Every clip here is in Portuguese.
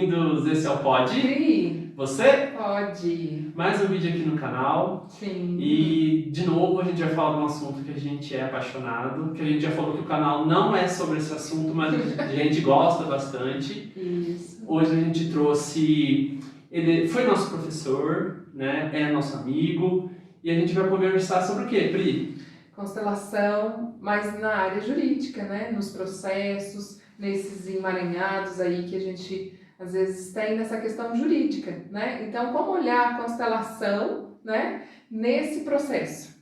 bem-vindos, esse é o Pode. Sim. Você? Pode. Mais um vídeo aqui no canal. Sim. E, de novo, a gente vai falar de um assunto que a gente é apaixonado, que a gente já falou que o canal não é sobre esse assunto, mas a gente gosta bastante. Isso. Hoje a gente trouxe... Ele foi nosso professor, né? É nosso amigo. E a gente vai conversar sobre o quê, Pri? Constelação, mas na área jurídica, né? Nos processos, nesses emaranhados aí que a gente às vezes tem nessa questão jurídica, né? Então, como olhar a constelação, né? Nesse processo?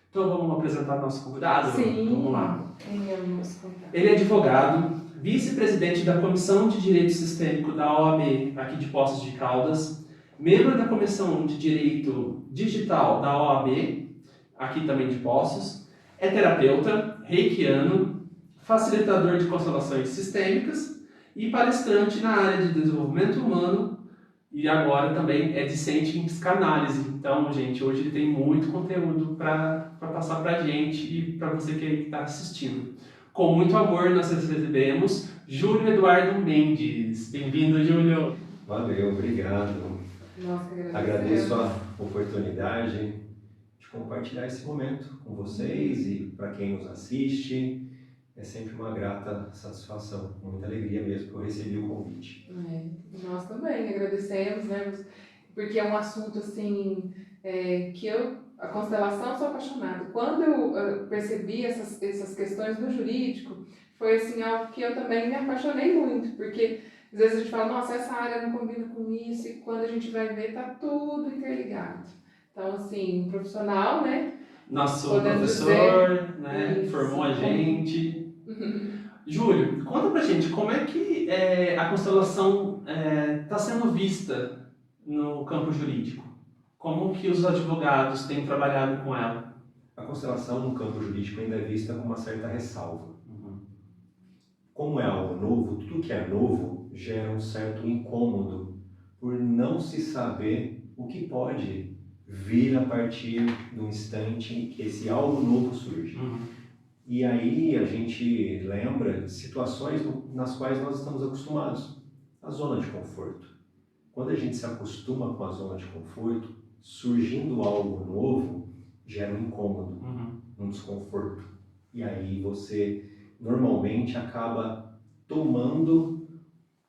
Então vamos apresentar nosso convidado? Sim. Vamos lá. Quem é o nosso convidado? Ele é advogado, vice-presidente da Comissão de Direito Sistêmico da OAB, aqui de Poços de Caldas, membro da Comissão de Direito Digital da OAB, aqui também de Poços, é terapeuta, reikiano, facilitador de constelações sistêmicas e palestrante na área de desenvolvimento humano e agora também é discente em psicanálise. Então, gente, hoje ele tem muito conteúdo para passar para a gente e para você que está assistindo. Com muito amor, nós recebemos Júlio Eduardo Mendes. Bem-vindo, Júlio. Valeu, obrigado. Nossa, Agradeço a oportunidade de compartilhar esse momento com vocês e para quem nos assiste. É sempre uma grata satisfação, muita alegria mesmo que eu recebi o convite. Nós também agradecemos, né? Porque é um assunto assim que a constelação, eu sou apaixonada. Quando eu percebi essas questões do jurídico, foi assim algo que eu também me apaixonei muito, porque às vezes a gente fala, nossa, essa área não combina com isso, e quando a gente vai ver, tá tudo interligado. Então, assim, um profissional, né? Nosso Podemos professor, dizer, né? isso. Formou a gente. Júlio, conta pra gente como é que a constelação está sendo vista no campo jurídico? Como que os advogados têm trabalhado com ela? A constelação no campo jurídico ainda é vista com uma certa ressalva. Como é algo novo, tudo que é novo gera um certo incômodo por não se saber o que pode vir a partir do instante em que esse algo novo surge. E aí a gente lembra de situações nas quais nós estamos acostumados. A zona de conforto. Quando a gente se acostuma com a zona de conforto, surgindo algo novo, gera um incômodo, um desconforto. E aí você normalmente acaba tomando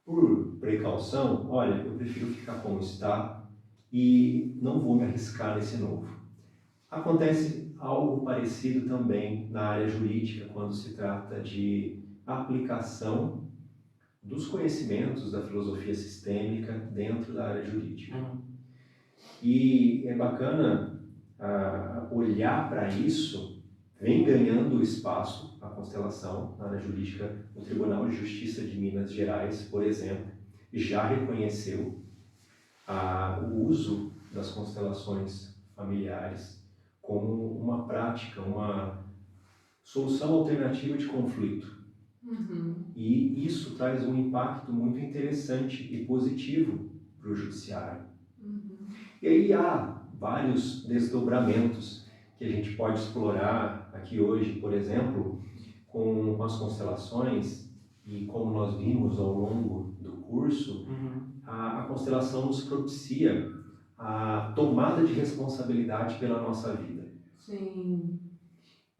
por precaução, olha, eu prefiro ficar como está e não vou me arriscar nesse novo. Acontece algo parecido também na área jurídica, quando se trata de aplicação dos conhecimentos da filosofia sistêmica dentro da área jurídica. E é bacana olhar para isso, vem ganhando espaço a constelação na área jurídica. O Tribunal de Justiça de Minas Gerais, por exemplo, já reconheceu o uso das constelações familiares como uma prática, uma solução alternativa de conflito. E isso traz um impacto muito interessante e positivo para o judiciário. E aí há vários desdobramentos que a gente pode explorar aqui hoje, por exemplo, com as constelações, e como nós vimos ao longo do curso, a constelação nos propicia a tomada de responsabilidade pela nossa vida. Sim.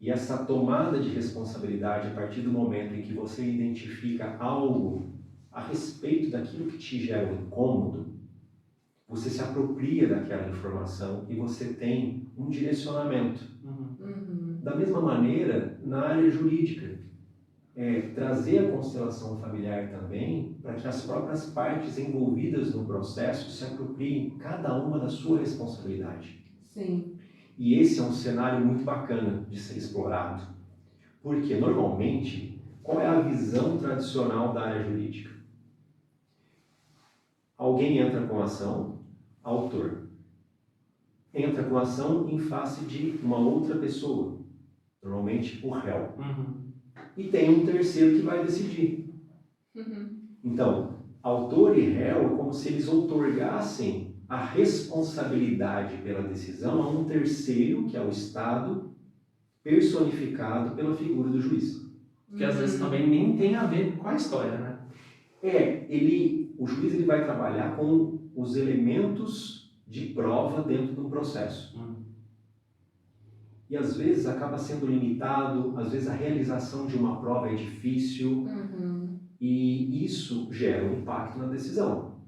E essa tomada de responsabilidade, a partir do momento em que você identifica algo a respeito daquilo que te gera um incômodo, você se apropria daquela informação e você tem um direcionamento. Da mesma maneira, na área jurídica, trazer a constelação familiar também para que as próprias partes envolvidas no processo se apropriem cada uma da sua responsabilidade. Sim. E esse é um cenário muito bacana de ser explorado, porque normalmente, qual é a visão tradicional da área jurídica? Alguém entra com ação, autor. Entra com ação em face de uma outra pessoa, normalmente o réu. E tem um terceiro que vai decidir. Então, autor e réu é como se eles outorgassem a responsabilidade pela decisão a um terceiro, que é o Estado, personificado pela figura do juiz. Que às vezes também nem tem a ver com a história, né? Ele o juiz ele vai trabalhar com os elementos de prova dentro do processo. E às vezes acaba sendo limitado, às vezes a realização de uma prova é difícil, e isso gera um impacto na decisão.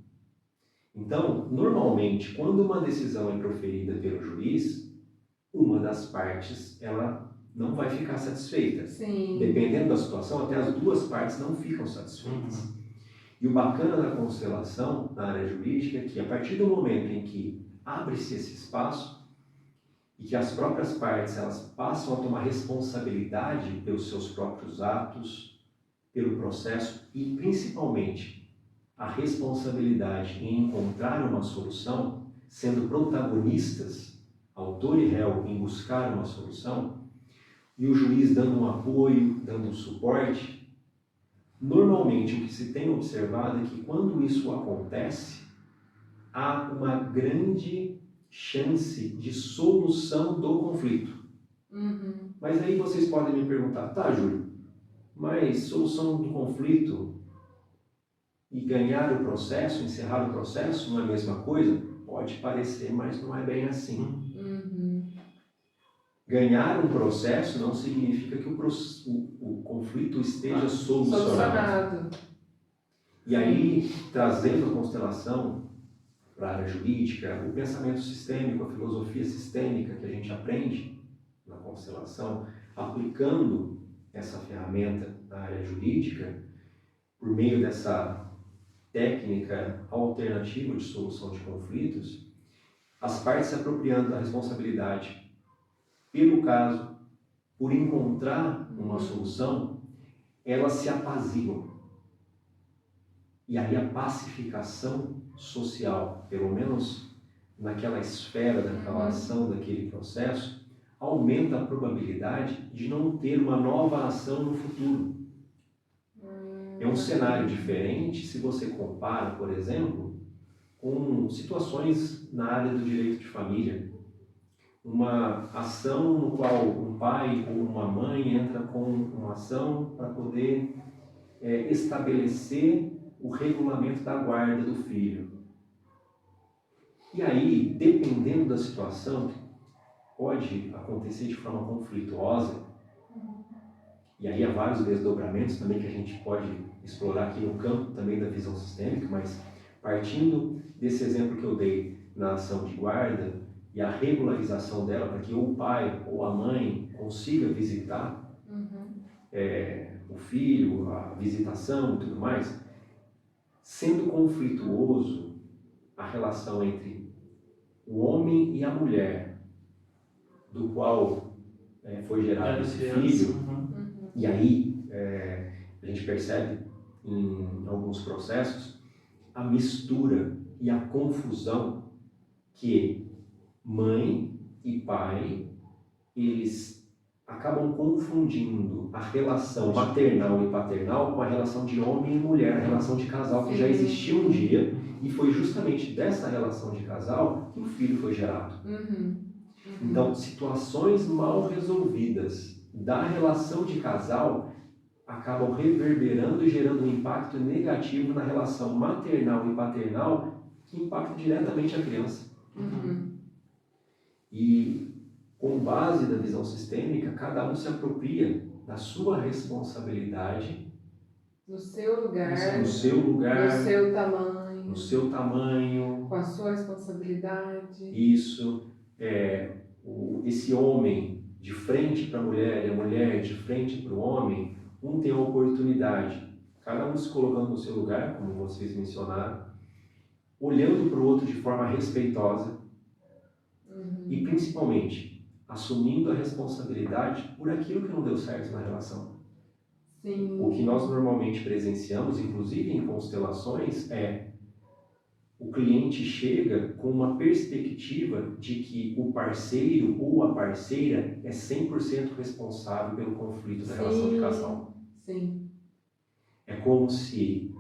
Então, normalmente, quando uma decisão é proferida pelo juiz, uma das partes ela não vai ficar satisfeita. Sim. Dependendo da situação, até as duas partes não ficam satisfeitas. E o bacana da constelação na área jurídica é que a partir do momento em que abre-se esse espaço e que as próprias partes elas passam a tomar responsabilidade pelos seus próprios atos, pelo processo e principalmente a responsabilidade em encontrar uma solução, sendo protagonistas, autor e réu, em buscar uma solução, e o juiz dando um apoio, dando um suporte, normalmente o que se tem observado é que quando isso acontece, há uma grande chance de solução do conflito. Mas aí vocês podem me perguntar, tá, Júlio, mas solução do conflito e ganhar o processo, encerrar o processo, não é a mesma coisa? Pode parecer, mas não é bem assim. Ganhar um processo não significa que o conflito esteja solucionado. E aí, trazendo a constelação para a área jurídica, o pensamento sistêmico, a filosofia sistêmica que a gente aprende na constelação, aplicando essa ferramenta na área jurídica, por meio dessa técnica alternativa de solução de conflitos, as partes se apropriando da responsabilidade pelo caso, por encontrar uma solução, elas se apaziguam. E aí a pacificação social, pelo menos naquela esfera daquela ação, daquele processo, aumenta a probabilidade de não ter uma nova ação no futuro. É um cenário diferente se você compara, por exemplo, com situações na área do direito de família. Uma ação no qual um pai ou uma mãe entra com uma ação para poder estabelecer o regulamento da guarda do filho. E aí, dependendo da situação, pode acontecer de forma conflituosa, e aí há vários desdobramentos também que a gente pode explorar aqui no campo também da visão sistêmica, mas partindo desse exemplo que eu dei na ação de guarda, e a regularização dela para que ou o pai ou a mãe consiga visitar o filho, a visitação e tudo mais, sendo conflituoso a relação entre o homem e a mulher, do qual foi gerado esse filho, e aí a gente percebe em alguns processos a mistura e a confusão que mãe e pai, eles acabam confundindo a relação maternal e paternal com a relação de homem e mulher, a relação de casal que já existiu um dia, e foi justamente dessa relação de casal que o filho foi gerado. Então, situações mal resolvidas da relação de casal acabam reverberando e gerando um impacto negativo na relação maternal e paternal que impacta diretamente a criança. E, com base da visão sistêmica, cada um se apropria da sua responsabilidade no seu lugar, no seu tamanho, com a sua responsabilidade. Isso, esse homem de frente para a mulher e a mulher de frente para o homem, um tem a oportunidade, cada um se colocando no seu lugar, como vocês mencionaram, olhando para o outro de forma respeitosa, e principalmente assumindo a responsabilidade por aquilo que não deu certo na relação. Sim. O que nós normalmente presenciamos, inclusive em constelações, é o cliente chega com uma perspectiva de que o parceiro ou a parceira é 100% responsável pelo conflito da relação de casal. Sim. É como se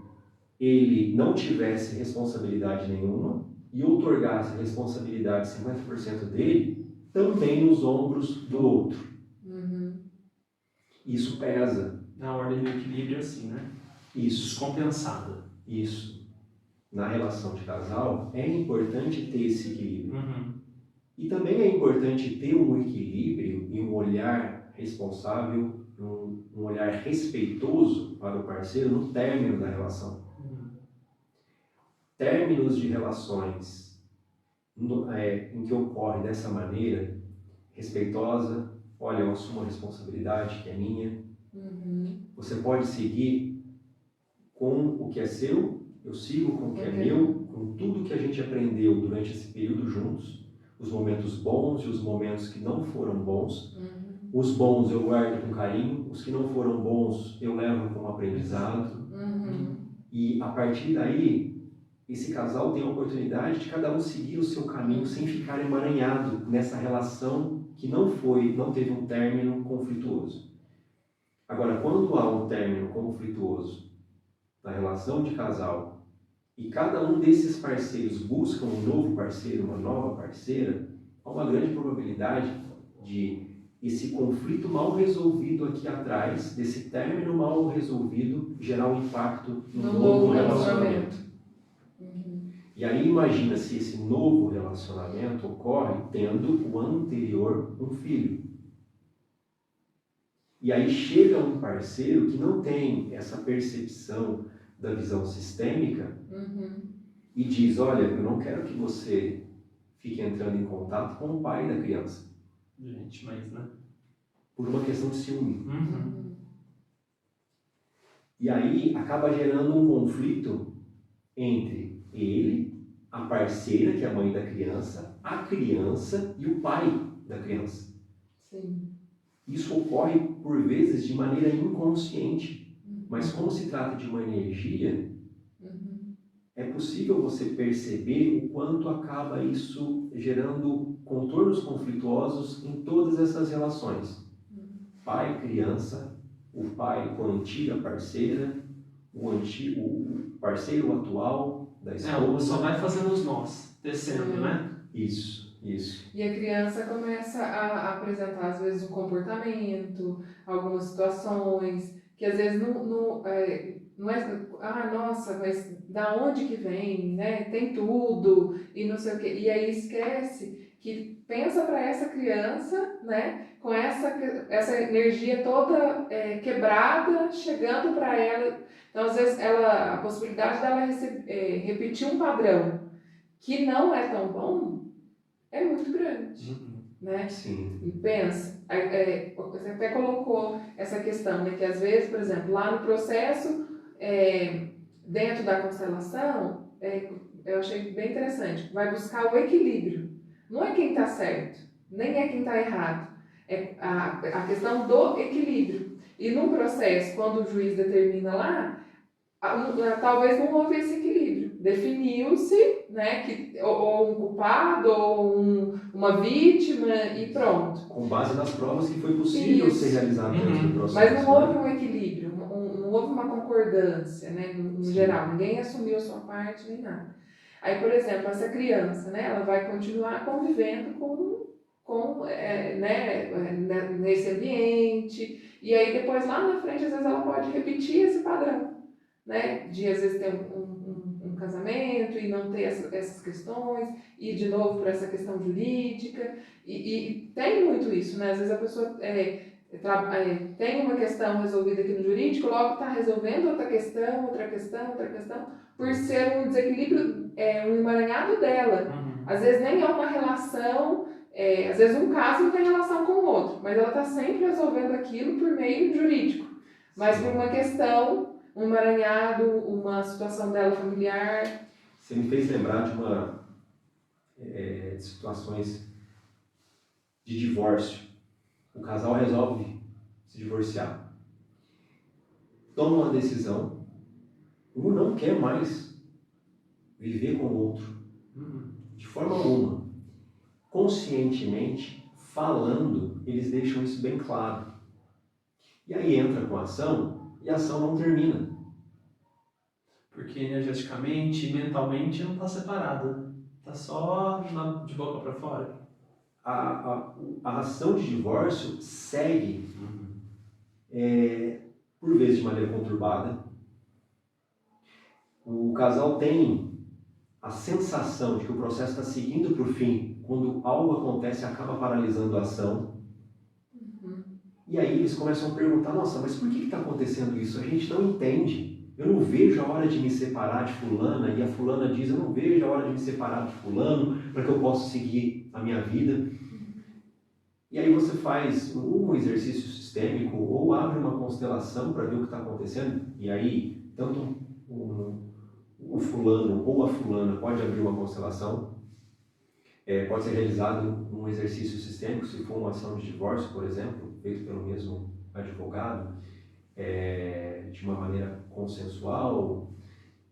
ele não tivesse responsabilidade nenhuma e outorgasse a responsabilidade 50% dele também nos ombros do outro. Isso pesa. Na ordem do equilíbrio, assim, né? Isso. Descompensada. Isso. na relação de casal, é importante ter esse equilíbrio. Uhum. E também é importante ter um equilíbrio e um olhar responsável, um olhar respeitoso para o parceiro no término da relação. Uhum. Términos de relações em que ocorre dessa maneira, respeitosa, olha, eu assumo a responsabilidade que é minha, você pode seguir com o que é seu, eu sigo com o que é meu, com tudo que a gente aprendeu durante esse período juntos, os momentos bons e os momentos que não foram bons. Os bons eu guardo com carinho, os que não foram bons eu levo como aprendizado. E a partir daí, esse casal tem a oportunidade de cada um seguir o seu caminho sem ficar emaranhado nessa relação que não teve um término conflituoso. Agora, quando há um término conflituoso na relação de casal e cada um desses parceiros busca um novo parceiro, uma nova parceira, há uma grande probabilidade de esse conflito mal resolvido aqui atrás, desse término mal resolvido, gerar um impacto no novo relacionamento. E aí imagina se esse novo relacionamento ocorre tendo o anterior um filho. E aí chega um parceiro que não tem essa percepção da visão sistêmica e diz, olha, eu não quero que você fique entrando em contato com o pai da criança. Gente, mas, né? Por uma questão de ciúme. E aí acaba gerando um conflito entre ele, a parceira, que é a mãe da criança, a criança e o pai da criança. Sim. Isso ocorre, por vezes, de maneira inconsciente. Mas como se trata de uma energia, é possível você perceber o quanto acaba isso gerando contornos conflituosos em todas essas relações. Pai, criança, o pai com a antiga parceira, o parceiro atual da esposa. Só vai fazendo os nós, descendo, né? Isso. E a criança começa a apresentar, às vezes, um comportamento, algumas situações, que às vezes não é, nossa, mas da onde que vem, né? Tem tudo, e não sei o quê. E aí esquece que pensa para essa criança, né? Com essa energia toda quebrada, chegando para ela. Então, às vezes, a possibilidade dela repetir um padrão que não é tão bom, é muito grande, né? Sim. E pensa, você até colocou essa questão, né? Que às vezes, por exemplo, lá no processo, dentro da constelação, eu achei bem interessante, vai buscar o equilíbrio. Não é quem está certo, nem é quem está errado. É a questão do equilíbrio. E no processo, quando o juiz determina lá, talvez não houve esse equilíbrio. Definiu-se, né, ou um culpado, ou uma vítima, e pronto. Com base nas provas que foi possível ser realizado dentro do processo. Mas não houve um equilíbrio, não houve uma concordância, né, no geral. Ninguém assumiu a sua parte, nem nada. Aí, por exemplo, essa criança, né, ela vai continuar convivendo nesse ambiente, e aí depois lá na frente, às vezes ela pode repetir esse padrão, né, de às vezes ter um casamento e não ter essas questões, e de novo por essa questão jurídica, e tem muito isso, né, às vezes a pessoa tem uma questão resolvida aqui no jurídico, logo está resolvendo outra questão, por ser um desequilíbrio, um emaranhado dela. Às vezes nem é uma relação, às vezes um caso não tem relação com o outro, mas ela está sempre resolvendo aquilo por meio jurídico, mas por uma questão, um emaranhado, uma situação dela familiar. Você me fez lembrar de situações de divórcio. O casal resolve se divorciar. Toma uma decisão. Um não quer mais viver com o outro. De forma alguma. Conscientemente, falando, eles deixam isso bem claro. E aí entra com a ação, e a ação não termina. Porque energeticamente e mentalmente não está separado. Está só de boca para fora. A ação de divórcio segue, por vezes de maneira conturbada. O casal tem a sensação de que o processo está seguindo para o fim, quando algo acontece, acaba paralisando a ação. E aí eles começam a perguntar, nossa, mas por que está acontecendo isso? A gente não entende. Eu não vejo a hora de me separar de fulana, e a fulana diz, eu não vejo a hora de me separar de fulano, para que eu possa seguir a minha vida. E aí você faz um exercício sistêmico, ou abre uma constelação para ver o que está acontecendo, e aí, tanto o fulano ou a fulana pode abrir uma constelação, pode ser realizado um exercício sistêmico, se for uma ação de divórcio, por exemplo, feito pelo mesmo advogado, de uma maneira consensual,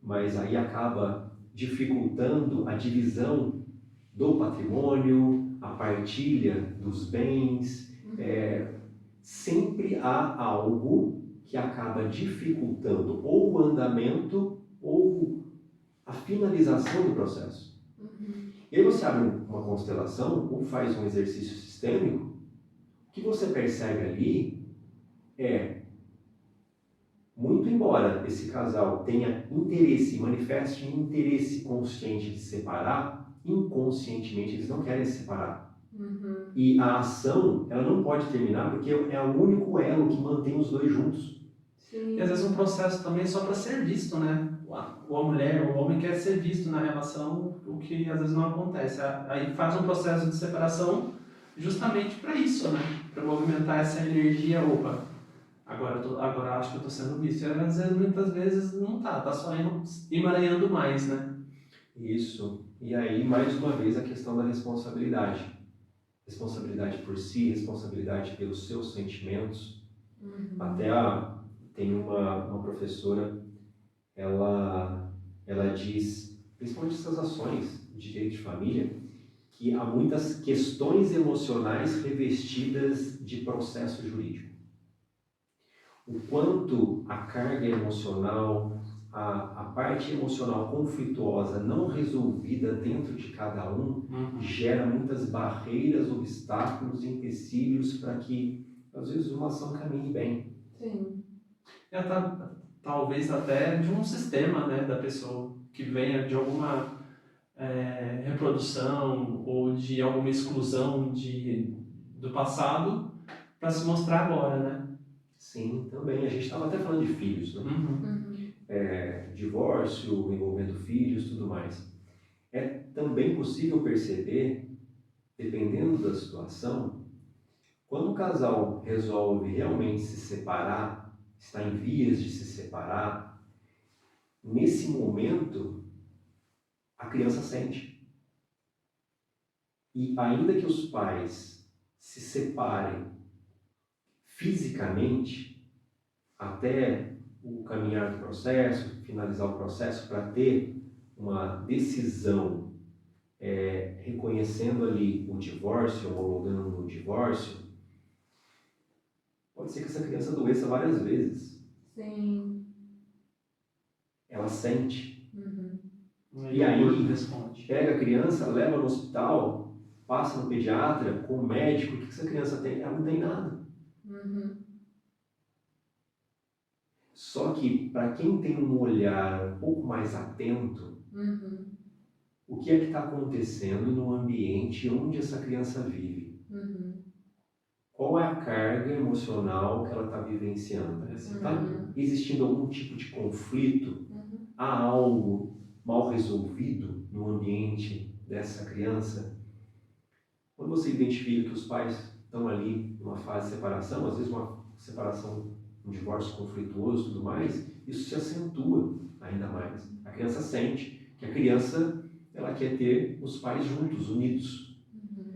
mas aí acaba dificultando a divisão do patrimônio, a partilha dos bens. Sempre há algo que acaba dificultando ou o andamento ou a finalização do processo. E aí você abre uma constelação ou faz um exercício sistêmico, o que você percebe ali muito embora esse casal tenha interesse, manifeste interesse consciente de se separar, inconscientemente eles não querem se separar. E a ação, ela não pode terminar porque é o único elo que mantém os dois juntos. Sim. E às vezes um processo também só para ser visto, né? Ou a mulher, ou o homem quer ser visto na relação, o que às vezes não acontece. Aí faz um processo de separação justamente para isso, né? Para movimentar essa energia, opa, agora acho que eu estou sendo visto. E às vezes, muitas vezes não tá só emaranhando mais, né? Isso. E aí, mais uma vez, a questão da responsabilidade. Responsabilidade por si, responsabilidade pelos seus sentimentos. Até tem uma professora, ela diz, principalmente essas ações de direito de família, que há muitas questões emocionais revestidas de processo jurídico. O quanto a carga emocional, a parte emocional conflituosa não resolvida dentro de cada um, gera muitas barreiras, obstáculos, empecilhos para que, às vezes, uma ação caminhe bem. Sim. Talvez até de um sistema, né, da pessoa, que venha de alguma reprodução ou de alguma exclusão do passado para se mostrar agora, né? Sim, também. A gente estava até falando de filhos, né? Divórcio, envolvendo filhos, tudo mais. É também possível perceber, dependendo da situação, quando o casal resolve realmente se separar, está em vias de se separar, nesse momento, a criança sente. E ainda que os pais se separem fisicamente, até o caminhar do processo, finalizar o processo, para ter uma decisão reconhecendo ali o divórcio, homologando o divórcio, pode ser que essa criança adoeça várias vezes. Sim. Ela sente. E aí pega a criança, leva no hospital, passa no pediatra, com o médico, o que essa criança tem? Ela não tem nada. Só que, para quem tem um olhar um pouco mais atento, o que é que está acontecendo no ambiente onde essa criança vive? Qual é a carga emocional que ela está vivenciando? Está existindo algum tipo de conflito? Há algo mal resolvido no ambiente dessa criança? Quando você identifica que os pais estão ali numa fase de separação, às vezes uma separação, um divórcio conflituoso e tudo mais, isso se acentua ainda mais. A criança sente que a criança ela quer ter os pais juntos, unidos.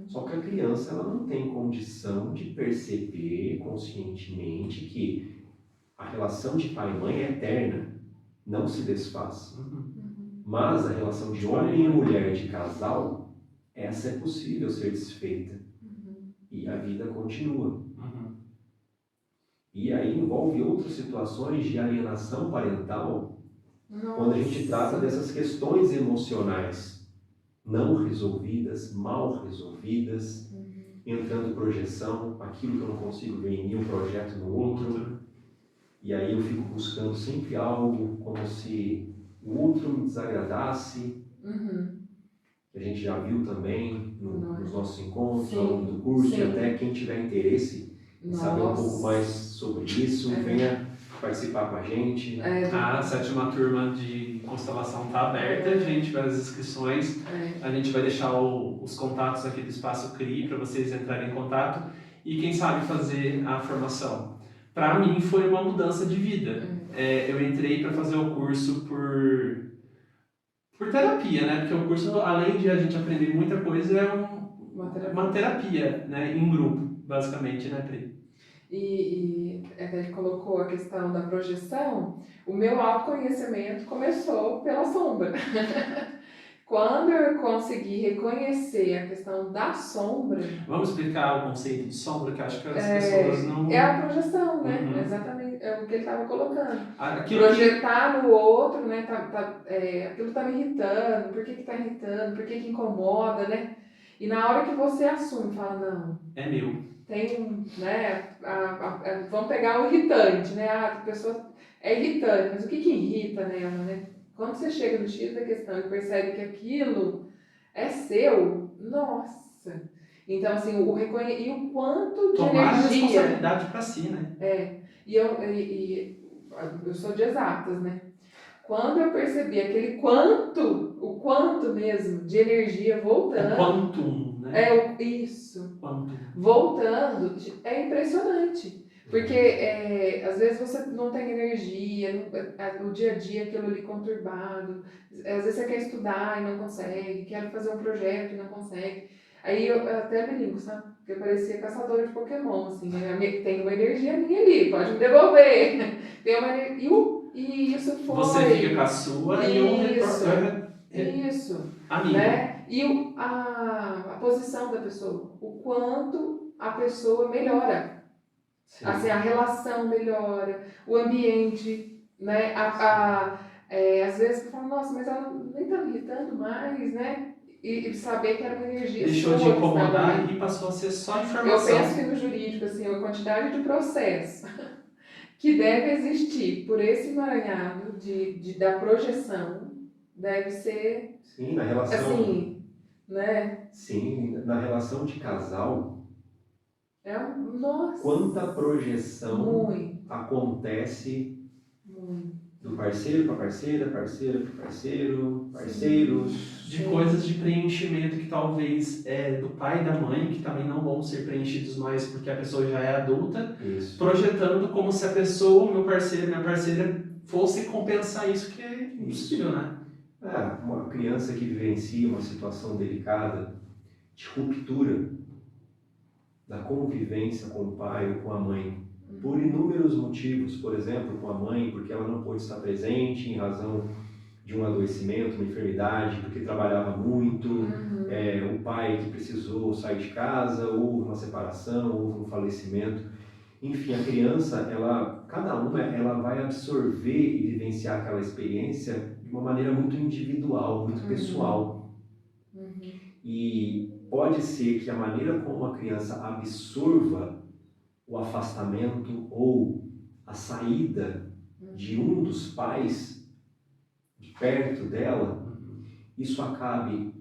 Só que a criança ela não tem condição de perceber conscientemente que a relação de pai e mãe é eterna, não se desfaz. Mas a relação de homem e mulher, de casal, essa é possível ser desfeita. E a vida continua. E aí envolve outras situações de alienação parental, quando a gente trata dessas questões emocionais não resolvidas, mal resolvidas, entrando projeção, aquilo que eu não consigo ver em mim, um projeto no outro. E aí eu fico buscando sempre algo como se o outro me desagradasse, Uhum. que a gente já viu também nos nossos encontros, Sim, ao longo do curso, sim. e até quem tiver interesse em saber um pouco mais sobre isso, venha participar com a gente. A 7ª turma de constelação está aberta, gente, para as inscrições. A gente vai deixar os contatos aqui do Espaço CRI para vocês entrarem em contato e quem sabe fazer a formação. Para mim foi uma mudança de vida. Eu entrei para fazer o curso por terapia, né? Porque o curso, além de a gente aprender muita coisa, é uma terapia, né? Em grupo, basicamente, né, Pri? E até ele colocou a questão da projeção, o meu autoconhecimento começou pela sombra. Quando eu consegui reconhecer a questão da sombra... Vamos explicar o conceito de sombra, que acho que as pessoas não... É a projeção, né? Uhum. Exatamente, é o que ele estava colocando. Aquilo projetar no outro, né? Aquilo está me irritando, por que está irritando, por que incomoda, né? E na hora que você assume, fala, não... É meu. Tem, né, vamos pegar o irritante, né, a pessoa é irritante, mas o que irrita nela, né? Quando você chega no X da questão e percebe que aquilo é seu, nossa! Então, assim, e o quanto de tomar energia... a responsabilidade para si, né? E eu sou de exatas, né? Quando eu percebi o quanto mesmo de energia voltando... É quantum, né? Isso. Quantum. Voltando, é impressionante. Porque às vezes você não tem energia, o dia a dia aquilo ali conturbado, às vezes você quer estudar e não consegue, quer fazer um projeto e não consegue. Aí eu até brinco, sabe? Porque eu parecia caçadora de Pokémon, assim, né? Tem uma energia minha ali, pode me devolver. Tem uma e isso foi... Você fica com a sua e um retorno. Isso. Amigo. Né? E a posição da pessoa, o quanto a pessoa melhora. Sim. Assim, a relação melhora, o ambiente, né? Às vezes você fala, nossa, mas ela nem tá me irritando mais, né? E saber que era uma energia deixou de sua que incomodar estava ali. e passou a ser só Eu informação. penso que no jurídico, assim, a quantidade de processo que deve existir por esse emaranhado da projeção deve ser... Sim, na relação... Assim, né? Sim, na relação de casal... Nossa! Quanta projeção Muito. acontece Muito. do parceiro para parceira, parceiro para parceiro, parceiros. De coisas de preenchimento que talvez do pai e da mãe, que também não vão ser preenchidos mais porque a pessoa já é adulta, Isso. projetando como se a pessoa, meu parceiro, minha parceira, fosse compensar isso, que é impossível, né? Uma criança que vivencia uma situação delicada de ruptura da convivência com o pai ou com a mãe, por inúmeros motivos, por exemplo, com a mãe, porque ela não pôde estar presente em razão de um adoecimento, uma enfermidade, porque trabalhava muito, o pai que precisou sair de casa, houve uma separação, houve um falecimento. Enfim, a criança, cada uma ela vai absorver e vivenciar aquela experiência de uma maneira muito individual, muito pessoal. E pode ser que a maneira como a criança absorva o afastamento ou a saída de um dos pais de perto dela, isso acabe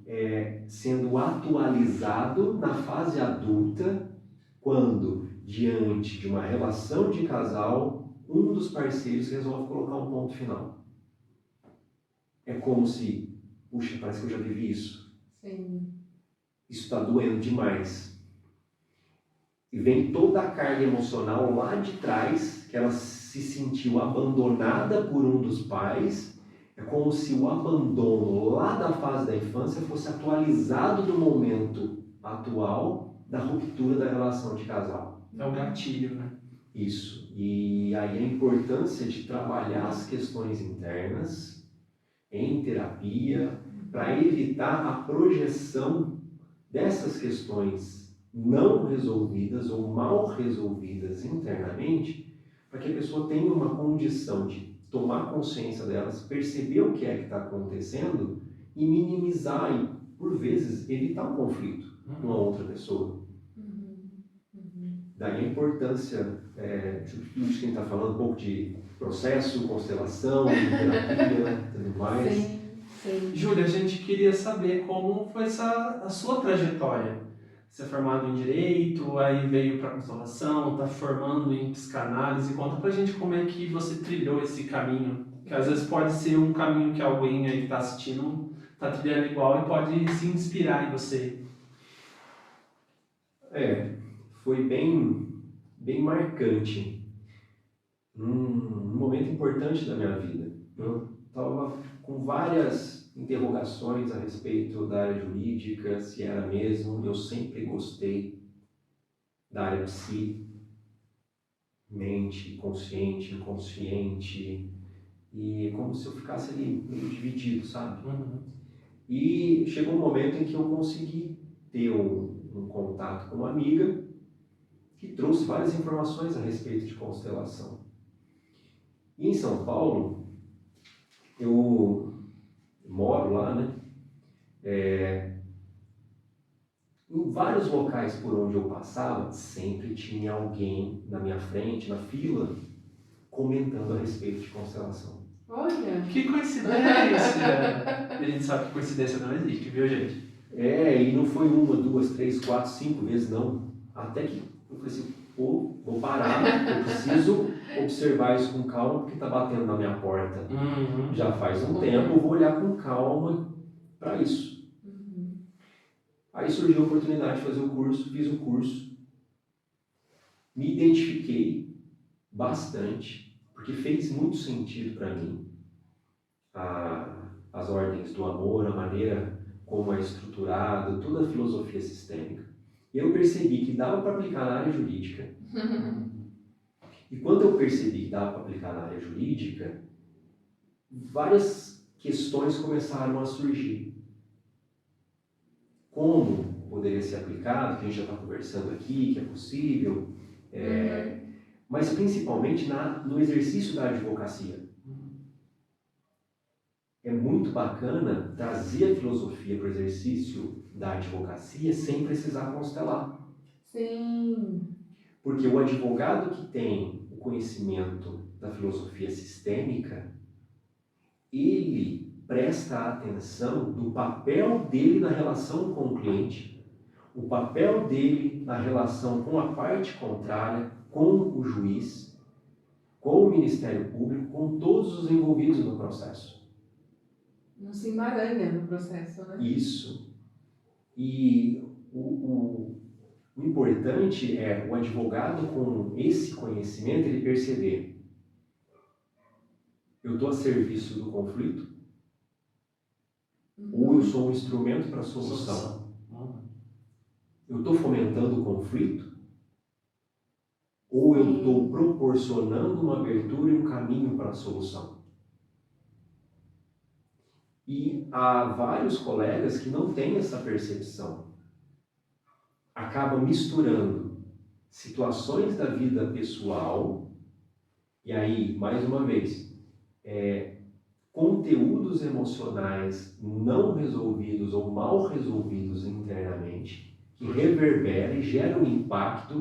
sendo atualizado na fase adulta, quando, diante de uma relação de casal, um dos parceiros resolve colocar um ponto final. É como se, puxa, parece que eu já vivi isso. Sim. Isso está doendo demais. E vem toda a carga emocional lá de trás, que ela se sentiu abandonada por um dos pais. É como se o abandono lá da fase da infância fosse atualizado do momento atual da ruptura da relação de casal. É o gatilho, né? Isso. E aí a importância de trabalhar as questões internas em terapia para evitar a projeção dessas questões não resolvidas ou mal resolvidas internamente, para que a pessoa tenha uma condição de tomar consciência delas, perceber o que é que está acontecendo e minimizar e, por vezes, evitar um conflito com a outra pessoa. Daí a importância de tudo isso que a gente está falando, um pouco de processo, constelação, terapia, tudo mais. Sim, sim. Júlia, a gente queria saber como foi a sua trajetória. Você é formado em Direito, aí veio para a constelação, está formando em psicanálise. Conta pra gente como é que você trilhou esse caminho. Que às vezes pode ser um caminho que alguém aí que está assistindo está trilhando igual e pode se inspirar em você. Foi bem marcante. Num momento importante da minha vida. Eu estava com várias interrogações a respeito da área jurídica, se era mesmo. Eu sempre gostei da área psi, mente, consciente, inconsciente, e como se eu ficasse ali meio dividido, sabe? E chegou um momento em que eu consegui ter um contato com uma amiga que trouxe várias informações a respeito de constelação. E em São Paulo, eu moro lá, né? Em vários locais por onde eu passava, sempre tinha alguém na minha frente, na fila, comentando a respeito de constelação. Olha! Que coincidência! A gente sabe que coincidência não existe, viu, gente? E não foi uma, duas, três, quatro, cinco vezes, não. Até que eu falei assim, pô, vou parar, eu preciso observar isso com calma, porque está batendo na minha porta. Já faz um tempo, eu vou olhar com calma para isso. Aí surgiu a oportunidade de fazer o curso, fiz o curso, me identifiquei bastante, porque fez muito sentido para mim as ordens do amor, a maneira como é estruturado, toda a filosofia sistêmica. E eu percebi que dava para aplicar na área jurídica. E quando eu percebi que dava para aplicar na área jurídica, várias questões começaram a surgir. Como poderia ser aplicado, que a gente já está conversando aqui, que é possível, mas principalmente no exercício da advocacia. É muito bacana trazer a filosofia para o exercício da advocacia sem precisar constelar. Sim. Porque o advogado que tem o conhecimento da filosofia sistêmica, ele presta atenção do papel dele na relação com o cliente, o papel dele na relação com a parte contrária, com o juiz, com o Ministério Público, com todos os envolvidos no processo. Não se emaranha no processo, né? Isso. E o importante é o advogado com esse conhecimento, ele perceber: eu estou a serviço do conflito, ou eu sou um instrumento para a solução. Eu estou fomentando o conflito, ou eu estou proporcionando uma abertura e um caminho para a solução. E há vários colegas que não têm essa percepção. Acabam misturando situações da vida pessoal, e aí, mais uma vez, conteúdos emocionais não resolvidos ou mal resolvidos internamente, que reverberam e geram impacto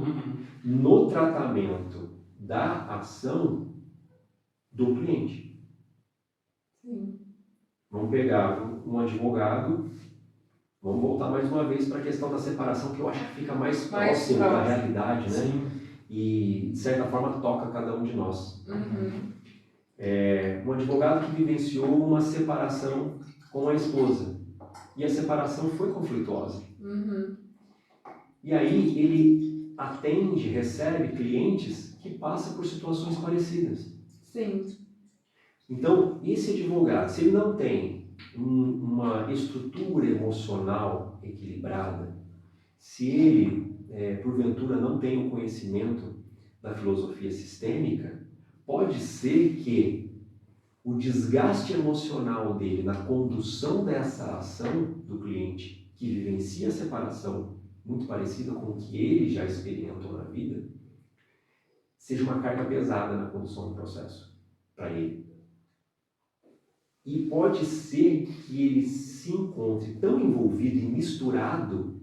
no tratamento da ação do cliente. Sim. Vamos pegar um advogado, vamos voltar mais uma vez para a questão da separação, que eu acho que fica mais próximo da realidade, né? Sim. E, de certa forma, toca cada um de nós. Um advogado que vivenciou uma separação com a esposa, e a separação foi conflituosa. E aí ele atende, recebe clientes que passam por situações parecidas. Sim. Então, esse advogado, se ele não tem uma estrutura emocional equilibrada, se ele, porventura, não tem o conhecimento da filosofia sistêmica, pode ser que o desgaste emocional dele na condução dessa ação do cliente que vivencia a separação, muito parecida com o que ele já experimentou na vida, seja uma carga pesada na condução do processo para ele. E pode ser que ele se encontre tão envolvido e misturado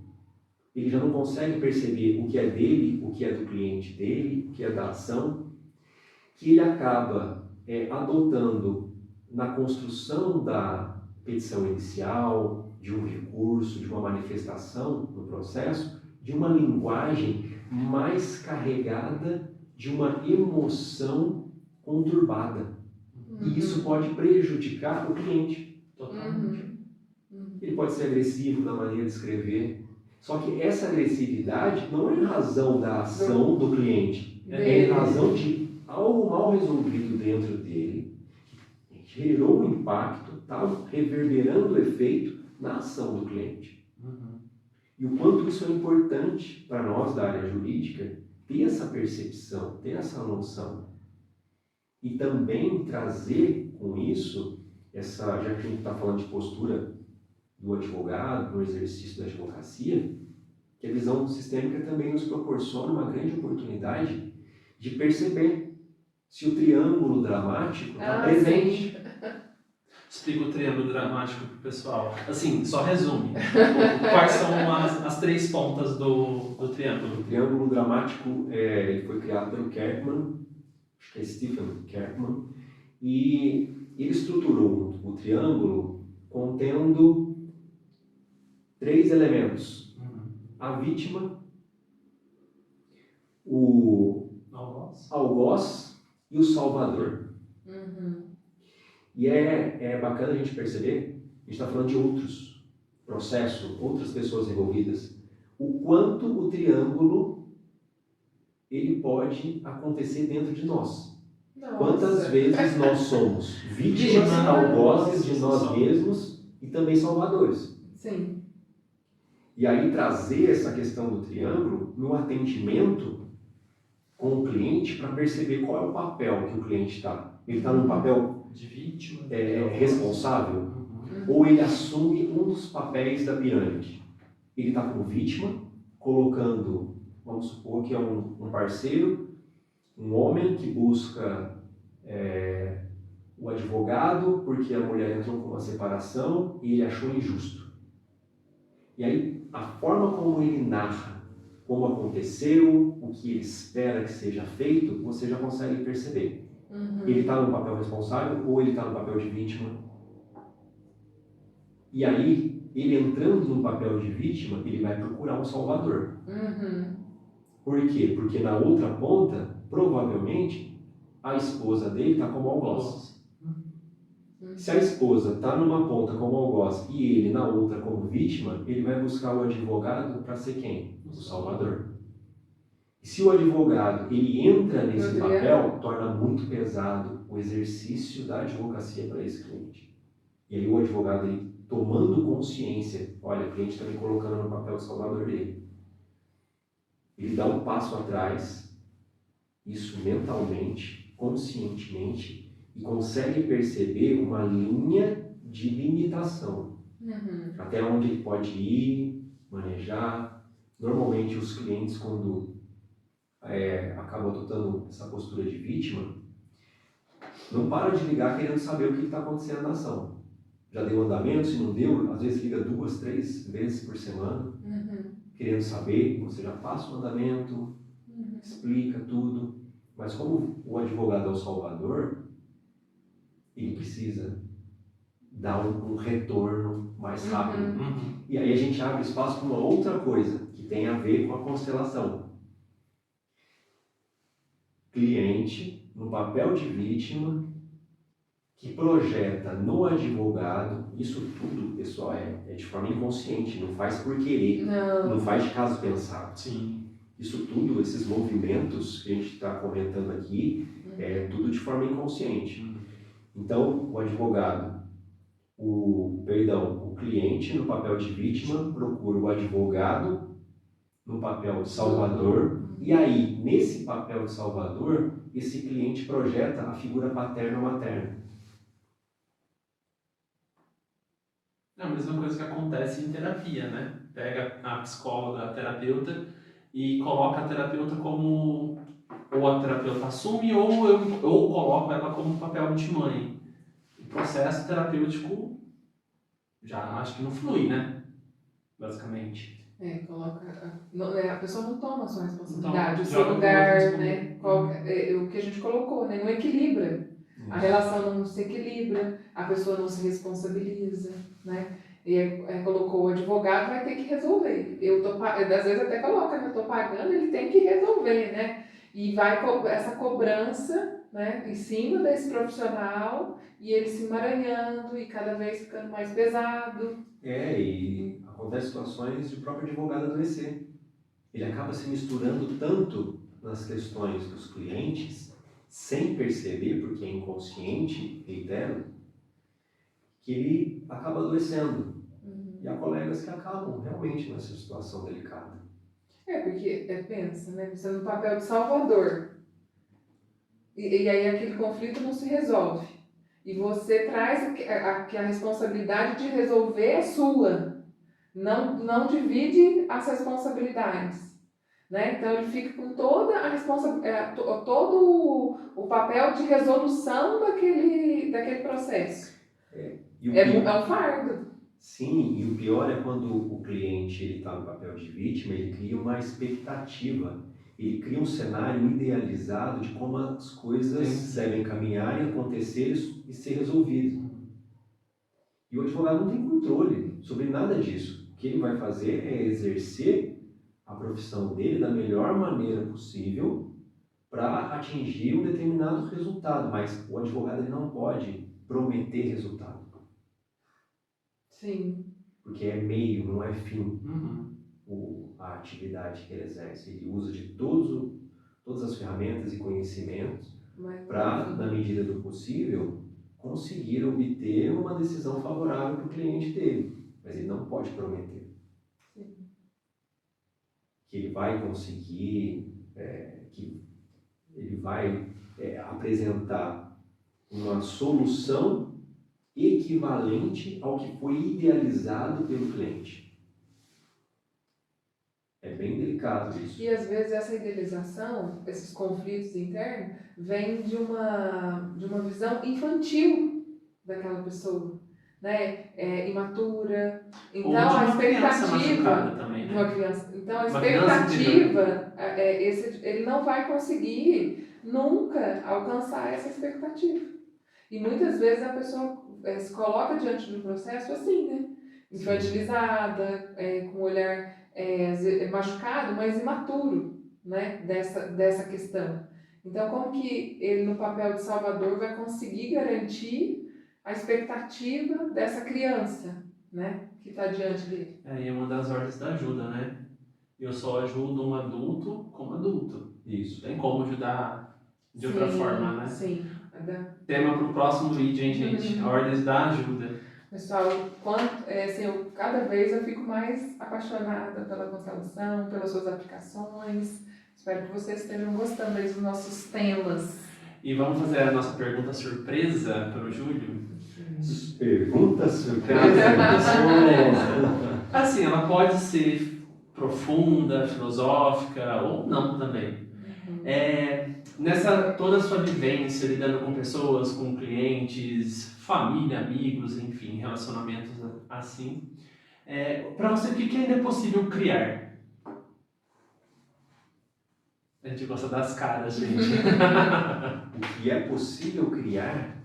ele já não consegue perceber o que é dele, o que é do cliente dele, o que é da ação, que ele acaba adotando na construção da petição inicial, de um recurso, de uma manifestação no processo, de uma linguagem mais carregada de uma emoção conturbada. E isso pode prejudicar o cliente. Totalmente. Ele pode ser agressivo na maneira de escrever. Só que essa agressividade não é em razão da ação do cliente, é em razão de algo mal resolvido dentro dele, que gerou um impacto, está reverberando o efeito na ação do cliente. E o quanto isso é importante para nós da área jurídica, ter essa percepção, ter essa noção. E também trazer com isso, já que a gente está falando de postura do advogado, no exercício da advocacia, que a visão sistêmica também nos proporciona uma grande oportunidade de perceber se o triângulo dramático está presente. Sim. Explica o triângulo dramático para o pessoal. Assim, só resume. Quais são as três pontas do triângulo? O triângulo dramático ele foi criado pelo Kerkman, acho que é Stephen Kerkman, e ele estruturou o triângulo contendo 3 elementos. A vítima, o algoz e o salvador. E é bacana a gente perceber, a gente está falando de outros processos, outras pessoas envolvidas, o quanto o triângulo ele pode acontecer dentro de nós. Nossa. Quantas vezes nós somos vítimas, algozes de nós mesmos e também salvadores. Sim. E aí trazer essa questão do triângulo no atendimento com o cliente para perceber qual é o papel que o cliente está. Ele está num papel de vítima, responsável, ou ele assume um dos papéis da pirâmide. Ele está como vítima, colocando, vamos supor que é um parceiro, um homem que busca o advogado porque a mulher entrou com uma separação e ele achou injusto. E aí, a forma como ele narra como aconteceu, o que ele espera que seja feito, você já consegue perceber. Ele está no papel responsável ou ele está no papel de vítima. E aí, ele entrando no papel de vítima, ele vai procurar um salvador. Por quê? Porque na outra ponta, provavelmente, a esposa dele está como algoz. Se a esposa está numa ponta como algoz e ele na outra como vítima, ele vai buscar o advogado para ser quem? O salvador. E se o advogado ele entra nesse papel, torna muito pesado o exercício da advocacia para esse cliente. E aí o advogado, ele, tomando consciência, olha, o cliente está me colocando no papel de salvador dele. Ele dá um passo atrás, isso mentalmente, conscientemente, e consegue perceber uma linha de limitação. Até onde ele pode ir, manejar. Normalmente os clientes, quando acabam adotando essa postura de vítima, não param de ligar querendo saber o que está acontecendo na ação. Já deu andamento, se não deu, às vezes liga 2, 3 vezes por semana, querendo saber, você já passa o andamento, explica tudo. Mas como o advogado é o salvador, ele precisa dar um retorno mais rápido. E aí a gente abre espaço para uma outra coisa, que tem a ver com a constelação. Cliente, no papel de vítima, que projeta no advogado, isso tudo, pessoal, é de forma inconsciente, não faz por querer, não faz de caso pensado. Sim. Isso tudo, esses movimentos que a gente está comentando aqui, é tudo de forma inconsciente. Então, o advogado, o cliente no papel de vítima procura o advogado no papel de salvador, e aí, nesse papel de salvador, esse cliente projeta a figura paterna ou materna. É a mesma coisa que acontece em terapia, né? Pega a psicóloga, a terapeuta, e coloca a terapeuta como... Ou a terapeuta assume, ou coloco ela como papel de mãe. O processo terapêutico já acho que não flui, né? Basicamente. A pessoa não toma a sua responsabilidade, Então, o seu joga lugar, pro outro né? O que a gente colocou, né? Não equilibra. A relação não se equilibra, a pessoa não se responsabiliza, né? E colocou o advogado vai ter que resolver. Às vezes até coloca, né? Eu tô pagando, ele tem que resolver, né? E vai essa cobrança, né? Em cima desse profissional e ele se emaranhando e cada vez ficando mais pesado. E acontece situações de o próprio advogado adoecer. Ele acaba se misturando tanto nas questões dos clientes, sem perceber, porque é inconsciente, reitero, que ele acaba adoecendo. E há colegas que acabam realmente nessa situação delicada. Porque, pensa, né? Você no papel de salvador. E aí aquele conflito não se resolve. E você traz que a responsabilidade de resolver é sua. Não divide as responsabilidades. Né? Então ele fica com toda a responsabilidade, todo o papel de resolução daquele processo. É um fardo. Sim, e o pior é quando o cliente está no papel de vítima, ele cria uma expectativa, ele cria um cenário idealizado de como as coisas devem caminhar e acontecer e ser resolvidas. E o advogado não tem controle sobre nada disso. O que ele vai fazer é exercer a profissão dele da melhor maneira possível para atingir um determinado resultado, mas o advogado ele não pode prometer resultado. Sim. Porque é meio, não é fim, a atividade que ele exerce. Ele usa de todas as ferramentas e conhecimentos para, na medida do possível, conseguir obter uma decisão favorável para o cliente dele. Mas ele não pode prometer que ele vai conseguir, que ele vai apresentar uma solução equivalente ao que foi idealizado pelo cliente. É bem delicado isso. E às vezes essa idealização, esses conflitos internos, vem de uma visão infantil daquela pessoa, né? Imatura. Então a expectativa também, né? de uma criança. Então a expectativa, ele não vai conseguir nunca alcançar essa expectativa. E muitas vezes a pessoa se coloca diante do processo assim, né? Infantilizada, com o olhar machucado, mas imaturo, né? Dessa questão. Então, como que ele, no papel de salvador, vai conseguir garantir a expectativa dessa criança, né? Que está diante dele? É uma das ordens da ajuda, né? Eu só ajudo um adulto como adulto. Isso. Tem como ajudar de outra forma, né? Sim. Tema para o próximo vídeo, hein, gente? Ordens da ajuda. Pessoal, cada vez eu fico mais apaixonada pela constelação, pelas suas aplicações. Espero que vocês estejam gostando aí dos nossos temas. E vamos fazer a nossa pergunta surpresa para o Júlio? Pergunta surpresa? Assim, ela pode ser profunda, filosófica ou não também. Nessa toda a sua vivência, lidando com pessoas, com clientes, família, amigos, enfim, relacionamentos assim, para você, o que ainda é possível criar? A gente gosta das caras, gente. O que é possível criar?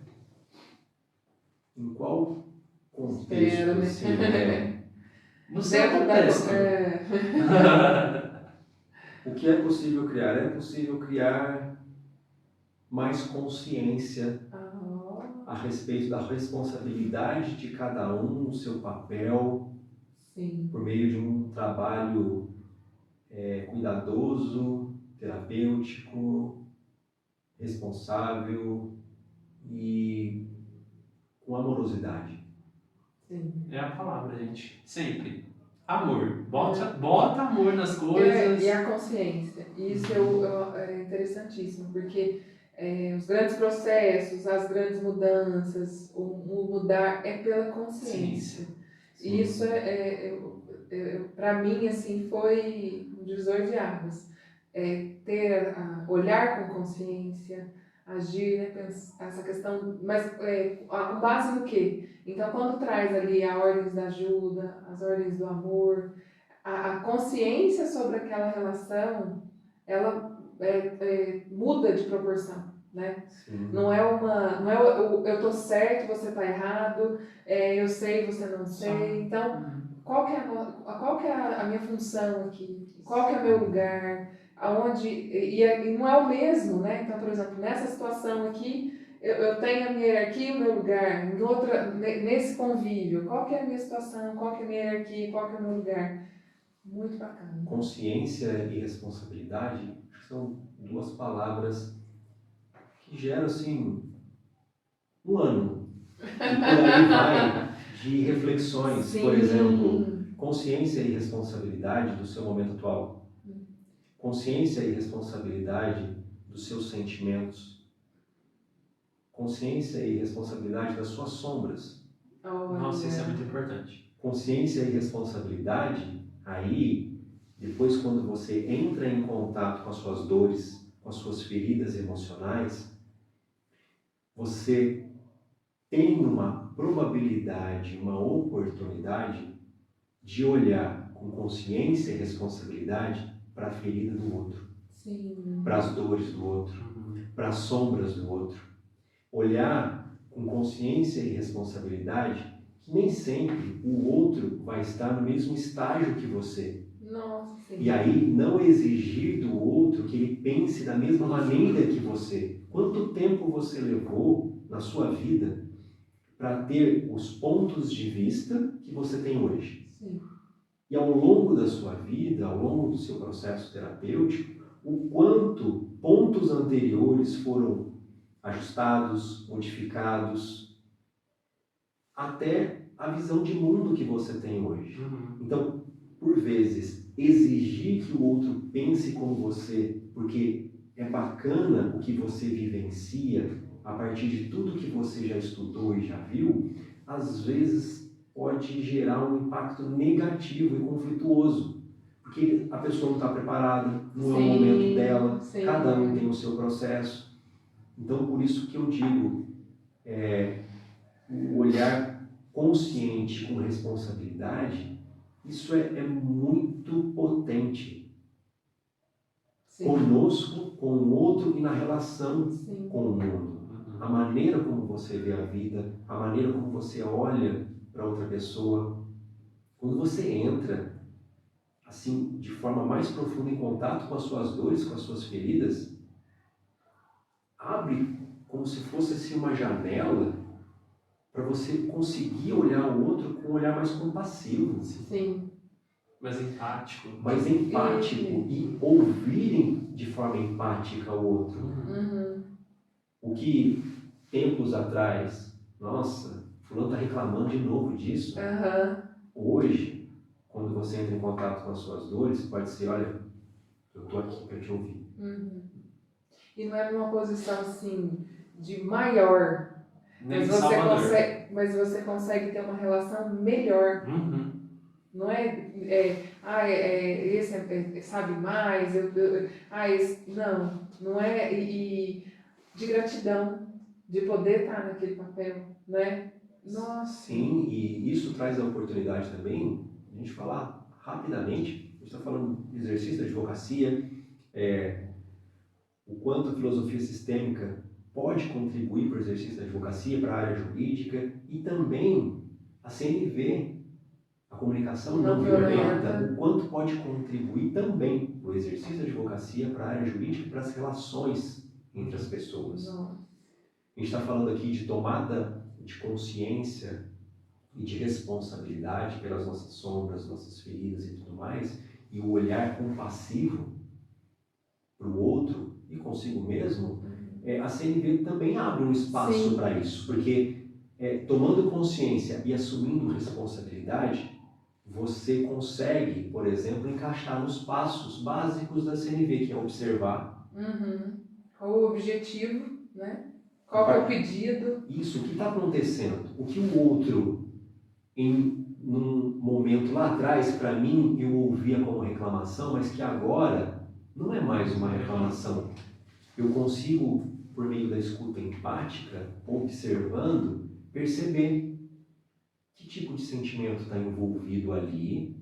Em qual contexto? No seu contexto. O que é possível criar? É possível criar mais consciência a respeito da responsabilidade de cada um, o seu papel, por meio de um trabalho cuidadoso, terapêutico, responsável e com amorosidade. Sim. É a palavra, gente. Sempre. Amor. Bota amor nas coisas. E a consciência. Isso é interessantíssimo, porque os grandes processos, as grandes mudanças, o mudar é pela consciência. Sim. Isso para mim, assim, foi um divisor de águas. Olhar com consciência, agir, né, essa questão, mas com base no quê? Então, quando traz ali as ordens da ajuda, as ordens do amor, a consciência sobre aquela relação, ela muda de proporção, né? Sim. Não é eu tô certo, você tá errado, eu sei, você não sei. Então, qual que é a minha função aqui? Qual que é o meu lugar? Aonde e não é o mesmo, né? Então, por exemplo, nessa situação aqui, eu tenho a minha hierarquia e o meu lugar. Nesse convívio, qual que é a minha situação? Qual que é a minha hierarquia? Qual que é o meu lugar? Muito bacana. Consciência e responsabilidade são duas palavras que geram, assim, um ano. E por aí vai de reflexões. Sim. Por exemplo, consciência e responsabilidade do seu momento atual. Consciência e responsabilidade dos seus sentimentos. Consciência e responsabilidade das suas sombras. Nossa, isso é muito importante. Consciência e responsabilidade, aí, depois quando você entra em contato com as suas dores, com as suas feridas emocionais, você tem uma probabilidade, uma oportunidade de olhar com consciência e responsabilidade para a ferida do outro, para as dores do outro, para as sombras do outro. Olhar com consciência e responsabilidade que nem sempre o outro vai estar no mesmo estágio que você. Nossa, sim. E aí não exigir do outro que ele pense da mesma maneira que você. Quanto tempo você levou na sua vida para ter os pontos de vista que você tem hoje? Sim. E ao longo da sua vida, ao longo do seu processo terapêutico, o quanto pontos anteriores foram ajustados, modificados, até a visão de mundo que você tem hoje. Então, por vezes, exigir que o outro pense como você, porque é bacana o que você vivencia a partir de tudo que você já estudou e já viu, às vezes pode gerar um impacto negativo e conflituoso, porque a pessoa não está preparada, não é o momento dela, cada um tem o seu processo. Então, por isso que eu digo, o olhar consciente com responsabilidade, isso é muito potente. Sim. Conosco, com o outro e na relação Sim. com o mundo. A maneira como você vê a vida, a maneira como você olha para outra pessoa. Quando você entra, assim, de forma mais profunda em contato com as suas dores, com as suas feridas, abre como se fosse assim, uma janela para você conseguir olhar o outro com um olhar mais compassivo. Sim. Mais empático. Mais empático e ouvirem de forma empática o outro. O que tempos atrás, nossa, fulano está reclamando de novo disso. Hoje, quando você entra em contato com as suas dores, pode ser, olha, eu estou aqui para te ouvir. E não é numa posição assim de maior, Nem mas você consegue ter uma relação melhor. Não esse sabe mais, não é, e de gratidão, de poder estar naquele papel, né? Nossa. Sim, e isso traz a oportunidade também de a gente falar rapidamente, a gente está falando de exercício da advocacia, o quanto a filosofia sistêmica pode contribuir para o exercício da advocacia, para a área jurídica, e também a CNV, a comunicação não violenta, o quanto pode contribuir também para o exercício da advocacia, para a área jurídica e para as relações entre as pessoas. A gente está falando aqui de tomada de consciência e de responsabilidade pelas nossas sombras, nossas feridas e tudo mais, e o olhar compassivo para o outro e consigo mesmo, a CNV também abre um espaço para isso, porque tomando consciência e assumindo responsabilidade, você consegue, por exemplo, encaixar nos passos básicos da CNV, que é observar. Qual o objetivo, né? Qual é o pedido? Isso, o que está acontecendo? O que o outro, num momento lá atrás, para mim, eu ouvia como reclamação, mas que agora não é mais uma reclamação. Eu consigo, por meio da escuta empática, observando, perceber que tipo de sentimento está envolvido ali,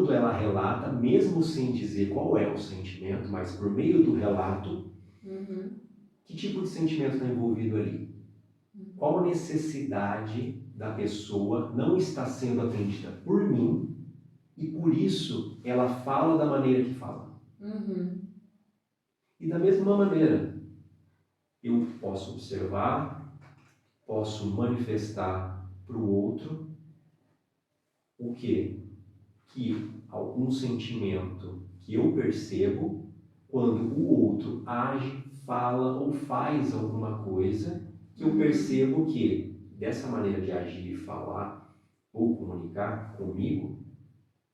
quando ela relata, mesmo sem dizer qual é o sentimento, mas por meio do relato, que tipo de sentimento está envolvido ali? Qual necessidade da pessoa não está sendo atendida por mim e por isso ela fala da maneira que fala? E da mesma maneira, eu posso observar, posso manifestar para o outro o quê? Que algum sentimento que eu percebo quando o outro age, fala ou faz alguma coisa que eu percebo que dessa maneira de agir, falar ou comunicar comigo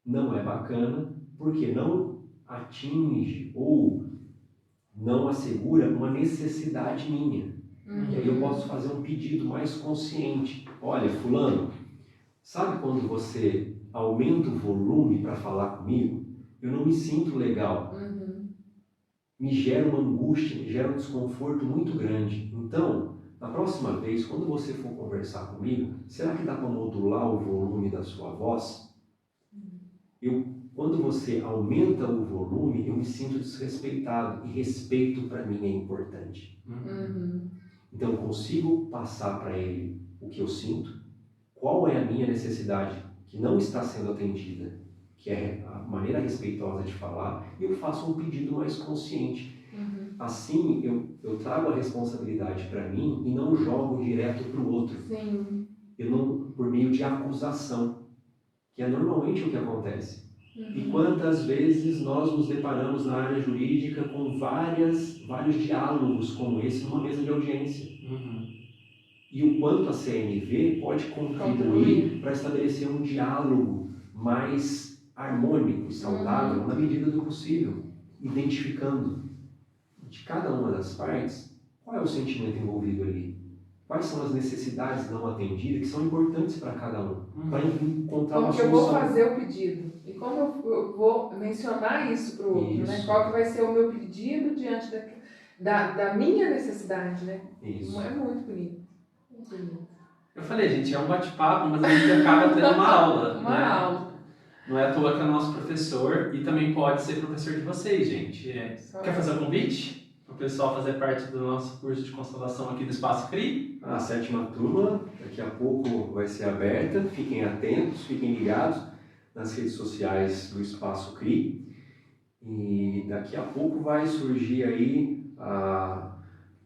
não é bacana porque não atinge ou não assegura uma necessidade minha. E aí eu posso fazer um pedido mais consciente. Olha, fulano, sabe quando você aumenta o volume para falar comigo? Eu não me sinto legal. Me gera uma angústia, me gera um desconforto muito grande. Então, na próxima vez, quando você for conversar comigo, será que dá para modular o volume da sua voz? Quando você aumenta o volume, eu me sinto desrespeitado. E respeito para mim é importante. Então, eu consigo passar para ele o que eu sinto, qual é a minha necessidade que não está sendo atendida, que é a maneira respeitosa de falar, e eu faço um pedido mais consciente. Assim, eu trago a responsabilidade para mim e não jogo direto para o outro. Eu não, por meio de acusação, que é normalmente o que acontece. E quantas vezes nós nos deparamos na área jurídica com vários diálogos como esse numa mesa de audiência. E o quanto a CNV pode contribuir para estabelecer um diálogo mais harmônico e saudável na medida do possível, identificando de cada uma das partes qual é o sentimento envolvido ali, quais são as necessidades não atendidas que são importantes para cada um, para encontrar uma Como que solução. eu vou fazer o pedido? E como eu vou mencionar isso para o outro, né? Qual que vai ser o meu pedido diante da minha necessidade, né? Isso. É muito bonito. Eu falei, gente, é um bate-papo, mas a gente acaba tendo uma aula. Uma aula. Não é à toa que é nosso professor e também pode ser professor de vocês, gente. Quer fazer o convite para o pessoal fazer parte do nosso curso de constelação aqui do Espaço CRI? A 7ª turma, daqui a pouco vai ser aberta. Fiquem atentos, fiquem ligados nas redes sociais do Espaço CRI. E daqui a pouco vai surgir aí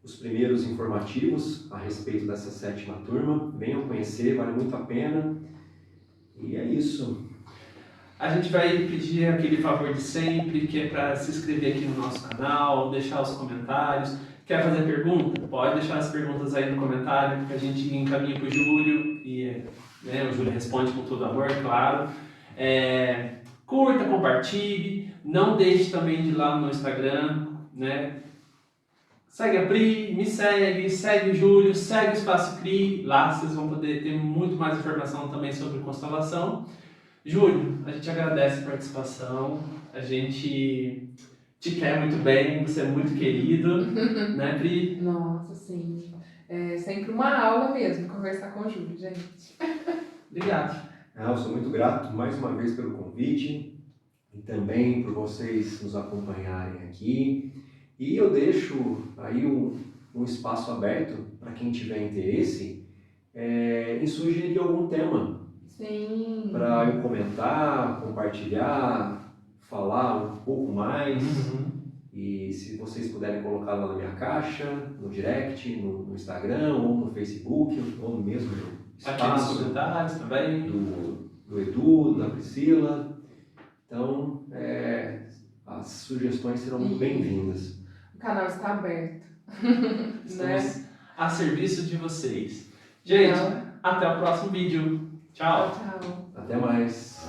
os primeiros informativos a respeito dessa 7ª turma. Venham conhecer, vale muito a pena. E é isso. A gente vai pedir aquele favor de sempre, que é para se inscrever aqui no nosso canal, deixar os comentários. Quer fazer pergunta? Pode deixar as perguntas aí no comentário, que a gente encaminha para o Júlio e o Júlio responde com todo amor, claro. Curta, compartilhe, não deixe também de ir lá no Instagram, né? Segue a Pri, me segue o Júlio, segue o Espaço CRI, lá vocês vão poder ter muito mais informação também sobre constelação. Júlio, a gente agradece a participação, a gente te quer muito bem, você é muito querido, né, Pri? Nossa, sim. É sempre uma aula mesmo conversar com o Júlio, gente. Obrigado. Eu sou muito grato mais uma vez pelo convite e também por vocês nos acompanharem aqui. E eu deixo aí um espaço aberto para quem tiver interesse em sugerir algum tema. Sim. Para eu comentar, compartilhar, falar um pouco mais. E se vocês puderem colocar lá na minha caixa, no direct, no Instagram, ou no Facebook, ou mesmo no Aqui nos espaço comentários também. do Edu, da Priscila. Então, as sugestões serão muito bem-vindas. O canal está aberto. Estamos a serviço de vocês. Gente, até o próximo vídeo. Tchau. Tchau. Até mais.